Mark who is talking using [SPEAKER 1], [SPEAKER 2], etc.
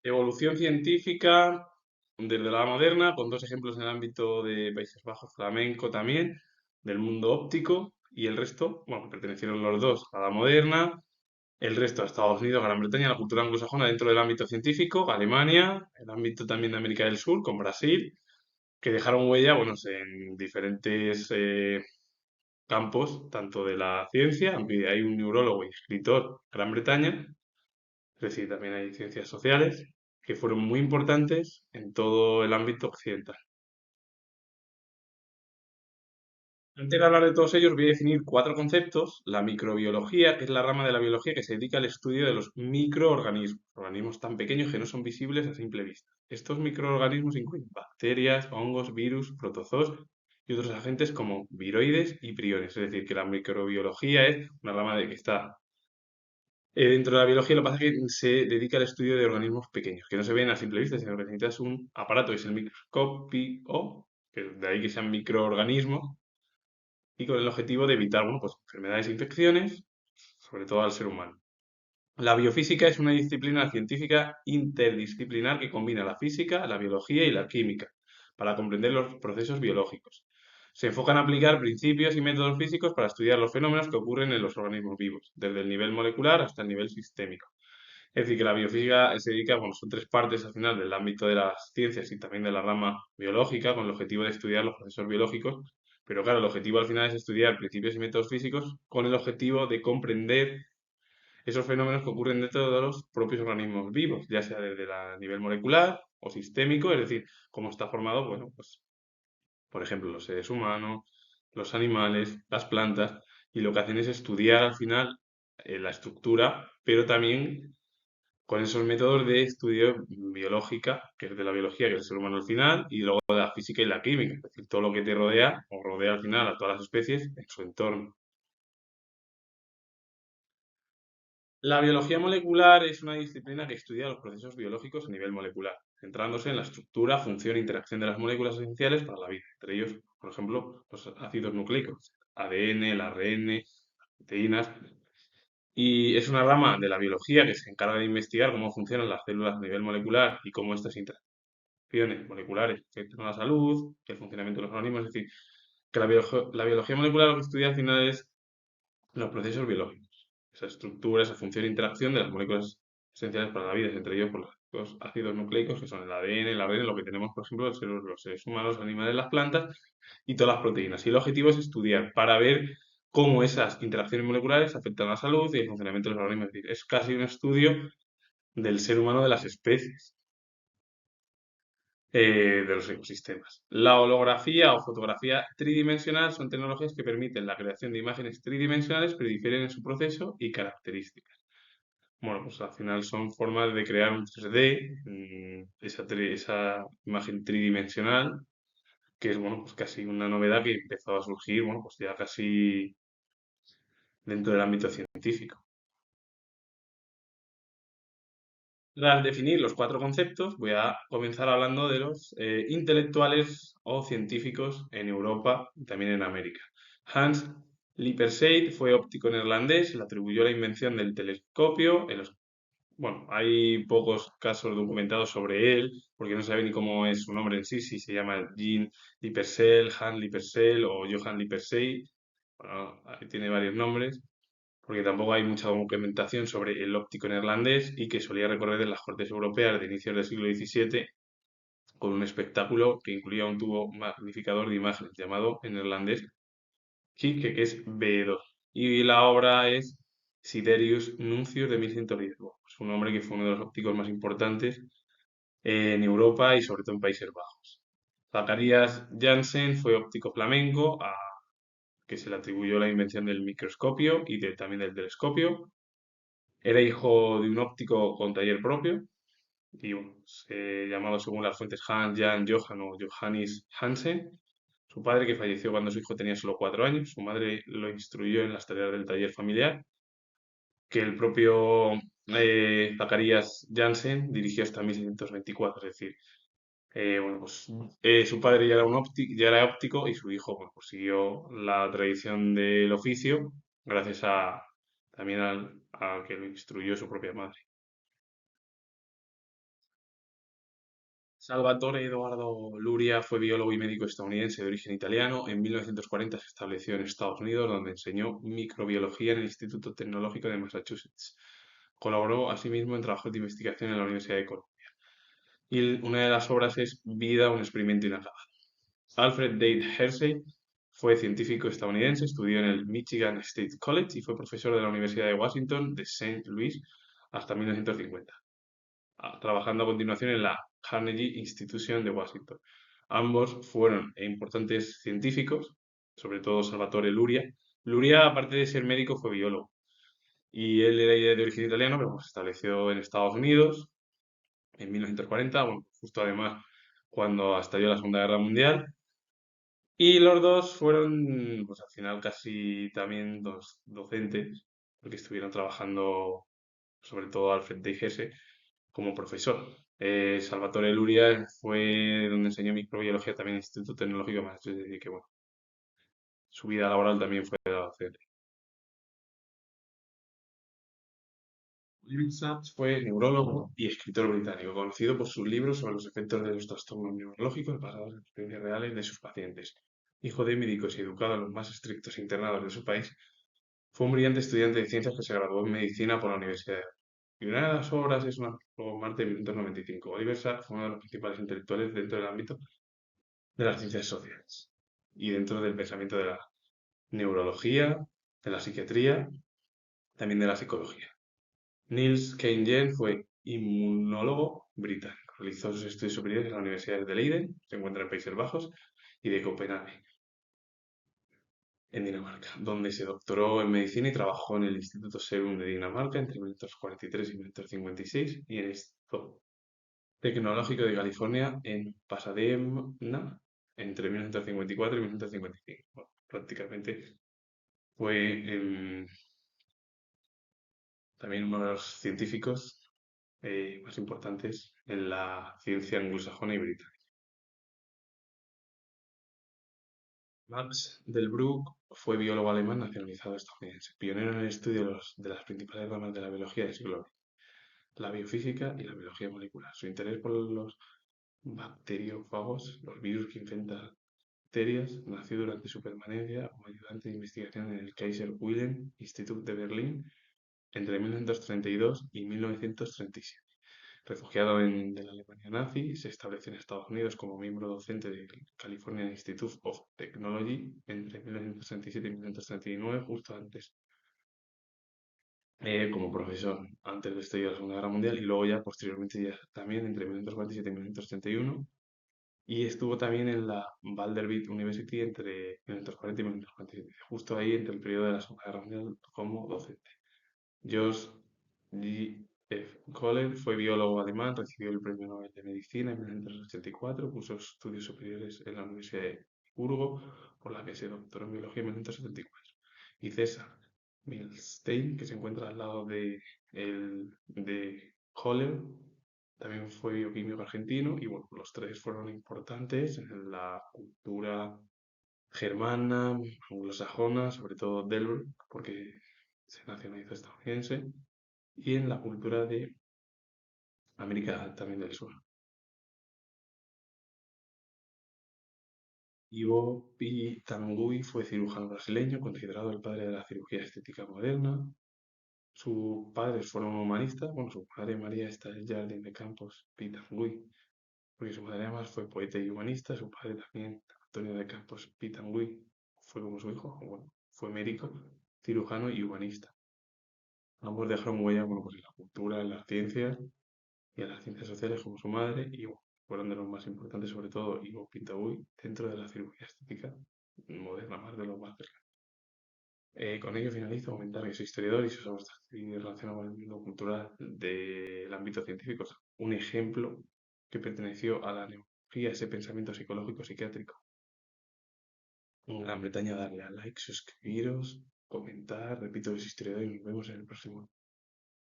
[SPEAKER 1] Evolución científica desde la Edad Moderna, con dos ejemplos en el ámbito de Países Bajos, flamenco también, del mundo óptico, y el resto, bueno, pertenecieron los dos a la Edad Moderna, el resto a Estados Unidos, Gran Bretaña, la cultura anglosajona dentro del ámbito científico, Alemania, el ámbito también de América del Sur, con Brasil, que dejaron huella, bueno, en diferentes campos, tanto de la ciencia, aunque hay un neurólogo y escritor, Gran Bretaña, es decir, también hay ciencias sociales que fueron muy importantes en todo el ámbito occidental. Antes de hablar de todos ellos, voy a definir cuatro conceptos. La microbiología, que es la rama de la biología que se dedica al estudio de los microorganismos, organismos tan pequeños que no son visibles a simple vista. Estos microorganismos incluyen bacterias, hongos, virus, protozoos y otros agentes como viroides y priones. Es decir, que la microbiología es una rama de que está dentro de la biología. Lo que pasa es que se dedica al estudio de organismos pequeños, que no se ven a simple vista, sino que necesitas un aparato, que es el microscopio, que de ahí que sean microorganismos, y con el objetivo de evitar, bueno, pues, enfermedades e infecciones, sobre todo al ser humano. La biofísica es una disciplina científica interdisciplinar que combina la física, la biología y la química para comprender los procesos biológicos. Se enfoca en aplicar principios y métodos físicos para estudiar los fenómenos que ocurren en los organismos vivos, desde el nivel molecular hasta el nivel sistémico. Es decir, que la biofísica se dedica, bueno, son tres partes al final del ámbito de las ciencias y también de la rama biológica, con el objetivo de estudiar los procesos biológicos, pero claro, el objetivo al final es estudiar principios y métodos físicos con el objetivo de comprender esos fenómenos que ocurren dentro de los propios organismos vivos, ya sea desde el nivel molecular o sistémico, es decir, cómo está formado, bueno, pues, por ejemplo, los seres humanos, los animales, las plantas, y lo que hacen es estudiar al final la estructura, pero también con esos métodos de estudio biológica, que es de la biología, que es el ser humano al final, y luego de la física y la química, es decir, todo lo que te rodea o rodea al final a todas las especies en su entorno. La biología molecular es una disciplina que estudia los procesos biológicos a nivel molecular, centrándose en la estructura, función e interacción de las moléculas esenciales para la vida, entre ellos, por ejemplo, los ácidos nucleicos, ADN, el ARN, proteínas. Y es una rama de la biología que se encarga de investigar cómo funcionan las células a nivel molecular y cómo estas interacciones moleculares afectan a la salud, el funcionamiento de los organismos. Es decir, que la biología molecular lo que estudia al final es los procesos biológicos, esa estructura, esa función e interacción de las moléculas esenciales para la vida, entre ellos por los ácidos nucleicos, que son el ADN, el ARN, lo que tenemos, por ejemplo, los seres humanos, los animales, las plantas y todas las proteínas. Y el objetivo es estudiar para ver cómo esas interacciones moleculares afectan a la salud y el funcionamiento de los organismos. Es decir, es casi un estudio del ser humano, de las especies, de los ecosistemas. La holografía o fotografía tridimensional son tecnologías que permiten la creación de imágenes tridimensionales, pero difieren en su proceso y características. Bueno, pues al final son formas de crear un 3D, esa imagen tridimensional, que es, bueno, pues casi una novedad que empezó a surgir, bueno, pues ya casi dentro del ámbito científico. Tras definir los cuatro conceptos, voy a comenzar hablando de los intelectuales o científicos en Europa y también en América. Hans Lippershey fue óptico neerlandés, se le atribuyó la invención del telescopio. Bueno, hay pocos casos documentados sobre él, porque no se sabe ni cómo es su nombre en sí, si se llama Jean Lippershey, Hans Lippershey o Johann Lippershey. Bueno, ahí tiene varios nombres porque tampoco hay mucha documentación sobre el óptico neerlandés y que solía recorrer en las cortes europeas de inicios del siglo XVII con un espectáculo que incluía un tubo magnificador de imágenes llamado en neerlandés Kike, que es B2. Y la obra es Siderius Nuncius de 1110. Bueno, es un hombre que fue uno de los ópticos más importantes en Europa y sobre todo en Países Bajos. Zacarías Janssen fue óptico flamenco, que se le atribuyó la invención del microscopio y también del telescopio. Era hijo de un óptico con taller propio y bueno, llamado según las fuentes Hans Jan Johann o Johannes Hansen. Su padre, que falleció cuando su hijo tenía solo 4 años, su madre lo instruyó en las tareas del taller familiar, que el propio Zacarías Janssen dirigió hasta 1624. Es decir, bueno, pues, su padre ya era ya era óptico y su hijo, bueno, pues siguió la tradición del oficio gracias también a que lo instruyó su propia madre. Salvatore Eduardo Luria fue biólogo y médico estadounidense de origen italiano. En 1940 se estableció en Estados Unidos, donde enseñó microbiología en el Instituto Tecnológico de Massachusetts. Colaboró asimismo en trabajos de investigación en la Universidad de Columbia. Y una de las obras es Vida, un experimento inacabado. Alfred Dade Hersey fue científico estadounidense, estudió en el Michigan State College y fue profesor de la Universidad de Washington de Saint Louis hasta 1950, trabajando a continuación en la Carnegie Institution de Washington. Ambos fueron importantes científicos, sobre todo Salvatore Luria. Luria, aparte de ser médico, fue biólogo. Y él era de origen italiano, pero se estableció en Estados Unidos en 1940, bueno, justo además cuando estalló la Segunda Guerra Mundial. Y los dos fueron, pues al final casi también dos docentes, porque estuvieron trabajando, sobre todo Alfred de Gese, como profesor. Salvatore Luria fue donde enseñó microbiología también en el Instituto Tecnológico de Massachusetts, es decir, que bueno, su vida laboral también fue de docente. William Sachs fue neurólogo y escritor británico, conocido por sus libros sobre los efectos de los trastornos neurológicos basados en experiencias reales de sus pacientes. Hijo de médicos y educado en los más estrictos internados de su país, fue un brillante estudiante de ciencias que se graduó en medicina por la Universidad de Harvard. Y una de las obras es una Marte de 1995. Oliver Sacks fue uno de los principales intelectuales dentro del ámbito de las ciencias sociales y dentro del pensamiento de la neurología, de la psiquiatría, también de la psicología. Niels Kane fue inmunólogo británico. Realizó sus estudios superiores en las universidades de Leiden, se encuentra en Países Bajos, y de Copenhague, en Dinamarca, donde se doctoró en medicina y trabajó en el Instituto Serum de Dinamarca entre 1943 y 1956 y en el Instituto Tecnológico de California en Pasadena entre 1954 y 1955. Bueno, prácticamente fue también uno de los científicos más importantes en la ciencia anglosajona y británica. Max Delbrück fue biólogo alemán nacionalizado estadounidense, pionero en el estudio de las principales ramas de la biología del siglo XX, la biofísica y la biología molecular. Su interés por los bacteriófagos, los virus que infectan bacterias, nació durante su permanencia como ayudante de investigación en el Kaiser Wilhelm Institute de Berlín entre 1932 y 1937. Refugiado de la Alemania nazi, se estableció en Estados Unidos como miembro docente del California Institute of Technology entre 1937 y 1939, justo antes como profesor, antes de estallar la Segunda Guerra Mundial, y luego ya posteriormente ya también entre 1947 y 1931, y estuvo también en la Vanderbilt University entre 1940 y 1947, justo ahí entre el periodo de la Segunda Guerra Mundial como docente. George G. F. Kohler fue biólogo alemán, recibió el Premio Nobel de Medicina en 1984, cursó estudios superiores en la Universidad de Hamburgo, por la que se doctoró en biología en 1974. Y César Milstein, que se encuentra al lado de Kohler, también fue bioquímico argentino, y bueno, los tres fueron importantes en la cultura germana, anglosajona, sobre todo Delaware, porque se nacionalizó estadounidense, y en la cultura de América también del Sur. Ivo Pitangui fue cirujano brasileño, considerado el padre de la cirugía estética moderna. Sus padres fueron humanistas, bueno, su madre María Esther Jardín de Campos Pitangui, porque su madre además fue poeta y humanista, su padre también, Antonio de Campos Pitangui, fue como su hijo, bueno, fue médico, cirujano y humanista. Ambos dejaron huella, bueno, pues en la cultura, en las ciencias y en las ciencias sociales como su madre, y bueno, fueron de los más importantes, sobre todo Ivo Pintaúi, dentro de la cirugía estética moderna, más de los más cercanos. Con ello finalizo comentar que soy historiador y sus obras relacionadas con el mundo cultural del ámbito científico. Un ejemplo que perteneció a la neurología, ese pensamiento psicológico psiquiátrico. En Gran Bretaña, darle a like, suscribiros, comentar, repito que soy historiador y nos vemos en el próximo.